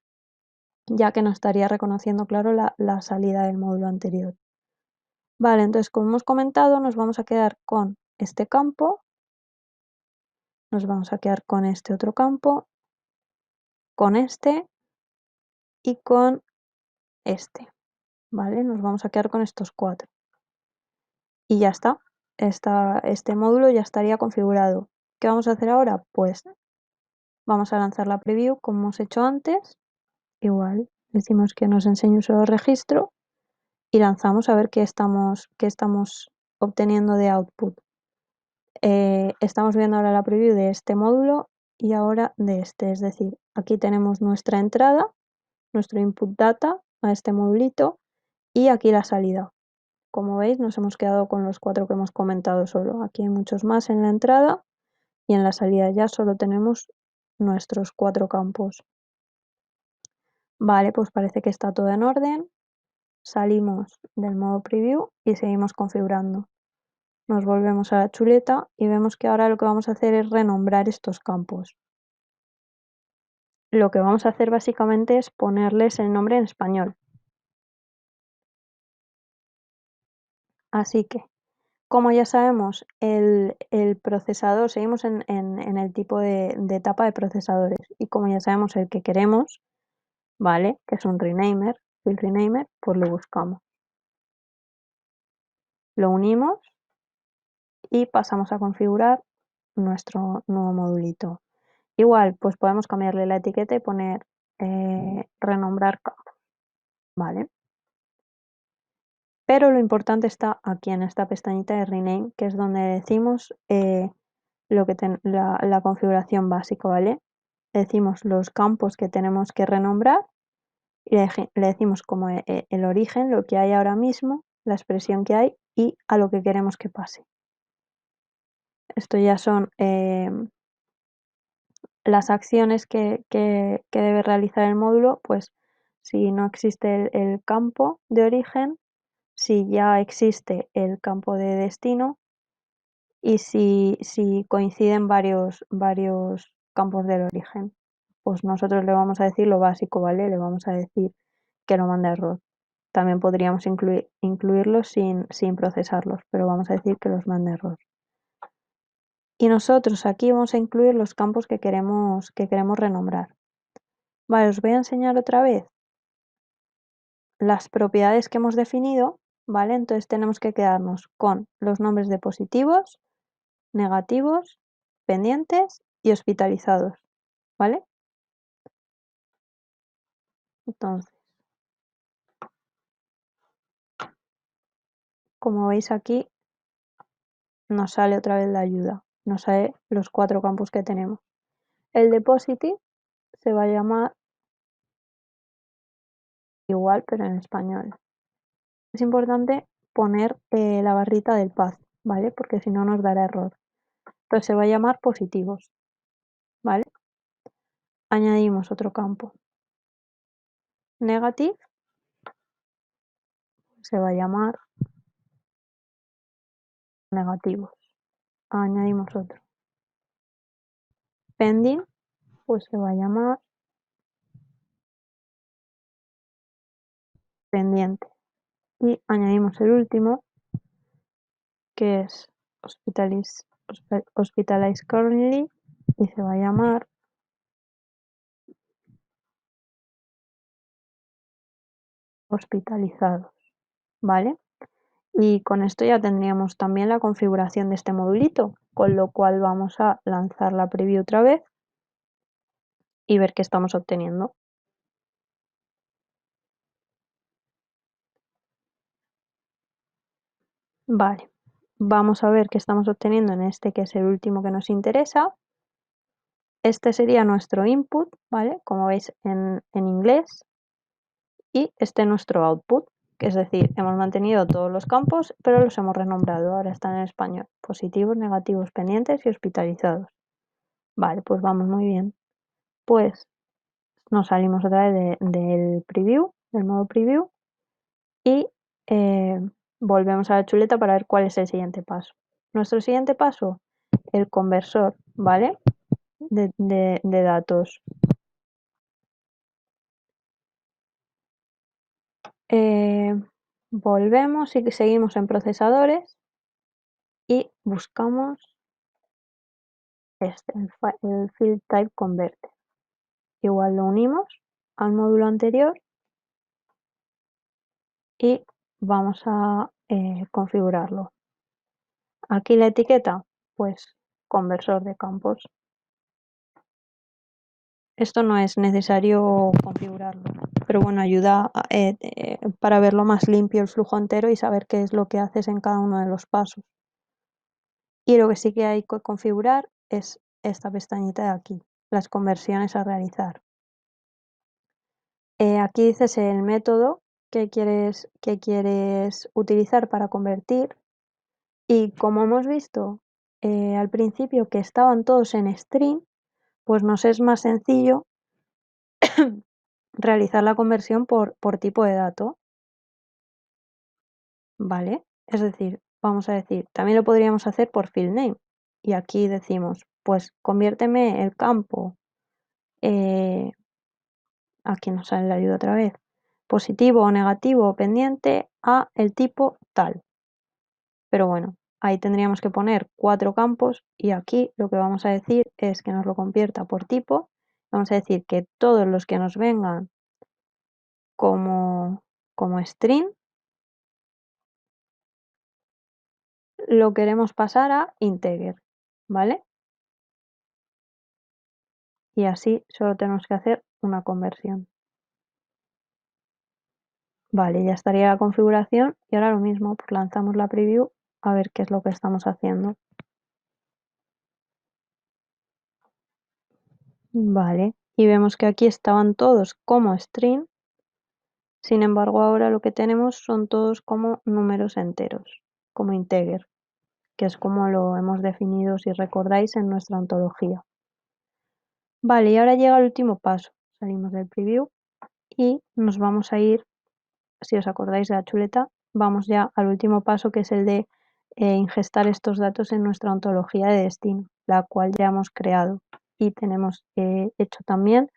ya que nos estaría reconociendo, claro, la salida del módulo anterior. Vale, entonces, como hemos comentado, nos vamos a quedar con este campo, nos vamos a quedar con este otro campo, con este y con este. ¿Vale? Nos vamos a quedar con estos 4. Y ya está. Este módulo ya estaría configurado. ¿Qué vamos a hacer ahora? Pues vamos a lanzar la preview como hemos hecho antes. Igual, decimos que nos enseñe un solo registro y lanzamos a ver qué estamos obteniendo de output. Estamos viendo ahora la preview de este módulo y ahora de este. Es decir, aquí tenemos nuestra entrada, nuestro input data a este modulito y aquí la salida. Como veis, nos hemos quedado con los 4 que hemos comentado solo. Aquí hay muchos más en la entrada y en la salida ya solo tenemos nuestros 4 campos. Vale, pues parece que está todo en orden. Salimos del modo preview y seguimos configurando. Nos volvemos a la chuleta y vemos que ahora lo que vamos a hacer es renombrar estos campos. Lo que vamos a hacer básicamente es ponerles el nombre en español. Así que, como ya sabemos, el procesador, seguimos en el tipo de etapa de procesadores y como ya sabemos el que queremos, ¿vale? Que es un renamer, field renamer, pues lo buscamos. Lo unimos y pasamos a configurar nuestro nuevo modulito. Igual, pues podemos cambiarle la etiqueta y poner renombrar campos, ¿vale? Pero lo importante está aquí en esta pestañita de rename, que es donde decimos la configuración básica, ¿vale? Decimos los campos que tenemos que renombrar y le decimos como el origen, lo que hay ahora mismo, la expresión que hay y a lo que queremos que pase. Esto ya son las acciones que debe realizar el módulo, pues si no existe el campo de origen, si ya existe el campo de destino y si coinciden varios campos del origen. Pues nosotros le vamos a decir lo básico, ¿vale? Le vamos a decir que no manda error. También podríamos incluirlos sin procesarlos, pero vamos a decir que los manda error. Y nosotros aquí vamos a incluir los campos que queremos renombrar. Vale, os voy a enseñar otra vez las propiedades que hemos definido, ¿vale? Entonces tenemos que quedarnos con los nombres de positivos, negativos, pendientes y hospitalizados, ¿vale? Entonces, como veis aquí, nos sale otra vez la ayuda, nos sale los 4 campos que tenemos. El de positive se va a llamar igual, pero en español. Es importante poner la barrita del path, ¿vale? Porque si no nos dará error. Entonces se va a llamar positivos, ¿vale? Añadimos otro campo. Negative se va a llamar negativos. Añadimos otro. Pending, pues se va a llamar pendiente. Y añadimos el último, que es hospitalized currently, y se va a llamar hospitalizados, ¿vale? Y con esto ya tendríamos también la configuración de este modulito, con lo cual vamos a lanzar la preview otra vez y ver qué estamos obteniendo. Vale, vamos a ver qué estamos obteniendo en este, que es el último que nos interesa. Este sería nuestro input, ¿vale? Como veis en inglés. Y este es nuestro output, que es decir, hemos mantenido todos los campos, pero los hemos renombrado. Ahora están en español. Positivos, negativos, pendientes y hospitalizados. Vale, pues vamos muy bien. Pues nos salimos otra vez del preview, del modo preview, y volvemos a la chuleta para ver cuál es el siguiente paso. Nuestro siguiente paso, el conversor, ¿vale? De datos. Volvemos y seguimos en procesadores y buscamos este, el Field Type Converter. Igual lo unimos al módulo anterior y vamos a configurarlo. Aquí la etiqueta, pues conversor de campos. Esto no es necesario configurarlo, pero bueno, ayuda para verlo más limpio el flujo entero y saber qué es lo que haces en cada uno de los pasos. Y lo que sí que hay que configurar es esta pestañita de aquí, las conversiones a realizar. Aquí dices el método que quieres utilizar para convertir, y como hemos visto al principio que estaban todos en string, pues nos es más sencillo realizar la conversión por tipo de dato, ¿vale? Es decir, vamos a decir, también lo podríamos hacer por field name, y aquí decimos, pues conviérteme el campo, aquí nos sale la ayuda otra vez, positivo o negativo o pendiente a el tipo tal. Pero bueno, ahí tendríamos que poner 4 campos y aquí lo que vamos a decir es que nos lo convierta por tipo. Vamos a decir que todos los que nos vengan como string lo queremos pasar a integer, ¿vale? Y así solo tenemos que hacer una conversión. Vale, ya estaría la configuración y ahora lo mismo, pues lanzamos la preview a ver qué es lo que estamos haciendo. Vale, y vemos que aquí estaban todos como string, sin embargo ahora lo que tenemos son todos como números enteros, como integer, que es como lo hemos definido, si recordáis, en nuestra ontología. Vale, y ahora llega el último paso. Salimos del preview y nos vamos a ir, si os acordáis de la chuleta, vamos ya al último paso, que es el de ingestar estos datos en nuestra ontología de destino, la cual ya hemos creado. Y tenemos hecho también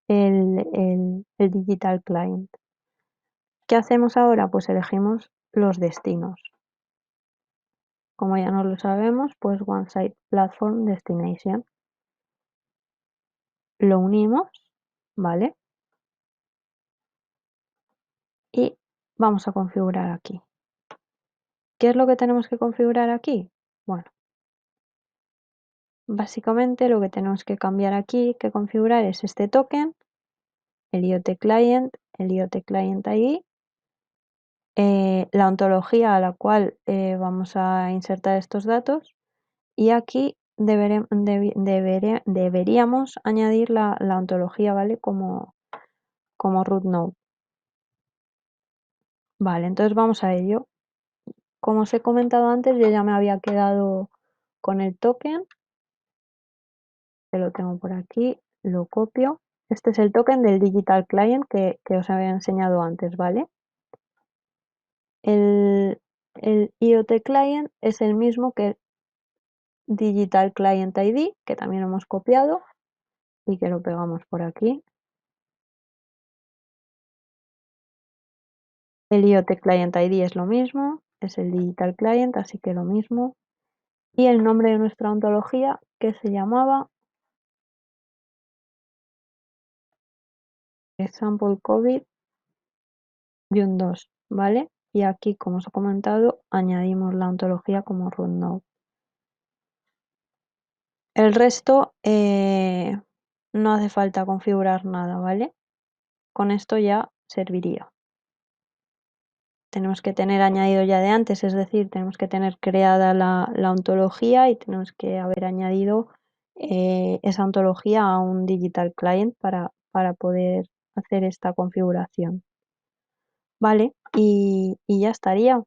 el Digital Client. ¿Qué hacemos ahora? Pues elegimos los destinos. Como ya no lo sabemos, pues One Site Platform Destination. Lo unimos, ¿vale? Y vamos a configurar aquí. ¿Qué es lo que tenemos que configurar aquí? Bueno, básicamente lo que tenemos que cambiar aquí, que configurar es este token, el IoT Client, el IoT Client ID, la ontología a la cual vamos a insertar estos datos, y aquí deberíamos añadir la ontología, ¿vale? Como root node. Vale, entonces vamos a ello. Como os he comentado antes, yo ya me había quedado con el token, que lo tengo por aquí, lo copio. Este es el token del Digital Client que os había enseñado antes, ¿vale? El IoT Client es el mismo que el Digital Client ID, que también hemos copiado y que lo pegamos por aquí. El IoT Client ID es lo mismo, es el Digital Client, así que lo mismo. Y el nombre de nuestra ontología, que se llamaba Example COVID June 2, ¿vale? Y aquí, como os he comentado, añadimos la ontología como root node. El resto no hace falta configurar nada, ¿vale? Con esto ya serviría. Tenemos que tener añadido ya de antes, es decir, tenemos que tener creada la ontología y tenemos que haber añadido esa ontología a un Digital Client para poder hacer esta configuración. Vale, y ya estaría.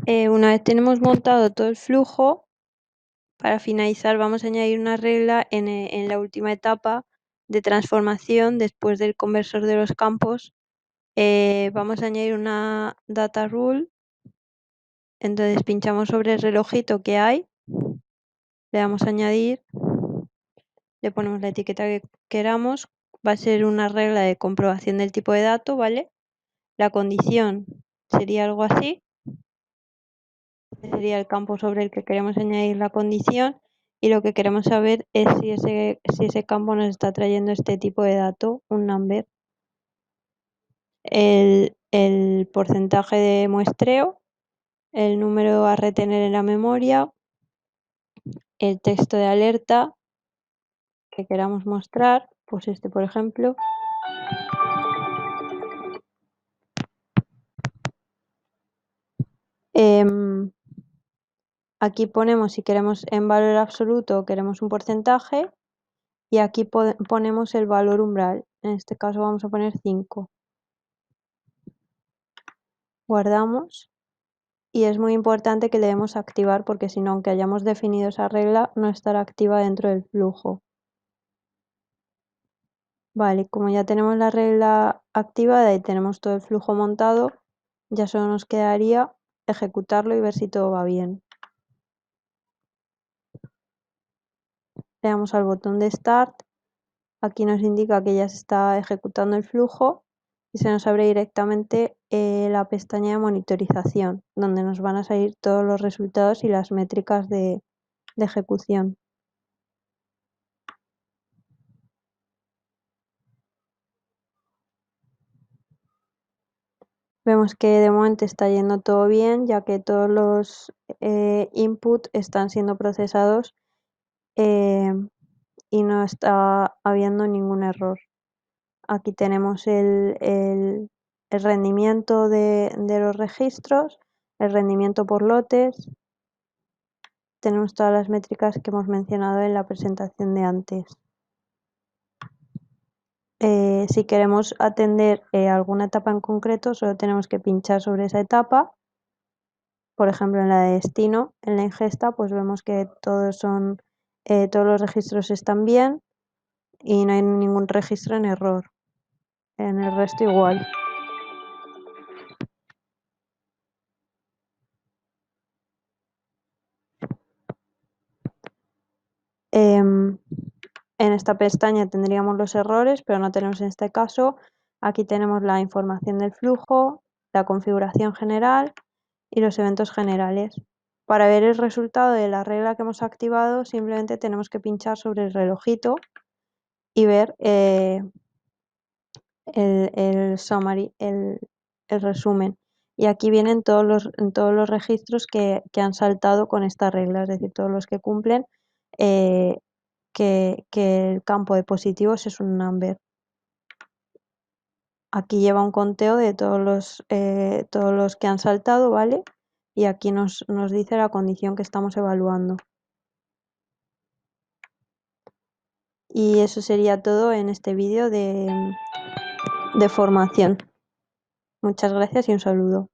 Una vez tenemos montado todo el flujo, para finalizar vamos a añadir una regla en la última etapa de transformación después del conversor de los campos. Vamos a añadir una data rule. Entonces pinchamos sobre el relojito que hay, le damos a añadir, le ponemos la etiqueta que queramos. Va a ser una regla de comprobación del tipo de dato, ¿vale? La condición sería algo así. Este sería el campo sobre el que queremos añadir la condición, y lo que queremos saber es si ese campo nos está trayendo este tipo de dato, un number. El porcentaje de muestreo, el número a retener en la memoria, el texto de alerta que queramos mostrar, pues este por ejemplo. Aquí ponemos si queremos en valor absoluto o queremos un porcentaje, y aquí ponemos el valor umbral. En este caso vamos a poner 5. Guardamos, y es muy importante que le demos a activar, porque si no, aunque hayamos definido esa regla, no estará activa dentro del flujo. Vale, como ya tenemos la regla activada y tenemos todo el flujo montado, ya solo nos quedaría ejecutarlo y ver si todo va bien. Le damos al botón de Start. Aquí nos indica que ya se está ejecutando el flujo y se nos abre directamente la pestaña de monitorización, donde nos van a salir todos los resultados y las métricas de ejecución. Vemos que de momento está yendo todo bien, ya que todos los inputs están siendo procesados y no está habiendo ningún error. Aquí tenemos el rendimiento de los registros, el rendimiento por lotes. Tenemos todas las métricas que hemos mencionado en la presentación de antes. Si queremos atender alguna etapa en concreto, solo tenemos que pinchar sobre esa etapa. Por ejemplo, en la de destino, en la ingesta, pues vemos que todos los registros están bien y no hay ningún registro en error. En el resto igual. en esta pestaña tendríamos los errores, pero no tenemos en este caso. Aquí tenemos la información del flujo, la configuración general y los eventos generales. Para ver el resultado de la regla que hemos activado, simplemente tenemos que pinchar sobre el relojito y ver el summary, el resumen. Y aquí vienen todos los registros que han saltado con esta regla, es decir, todos los que cumplen que el campo de positivos es un number. Aquí lleva un conteo de todos los que han saltado, ¿vale? Y aquí nos dice la condición que estamos evaluando. Y eso sería todo en este vídeo de formación. Muchas gracias y un saludo.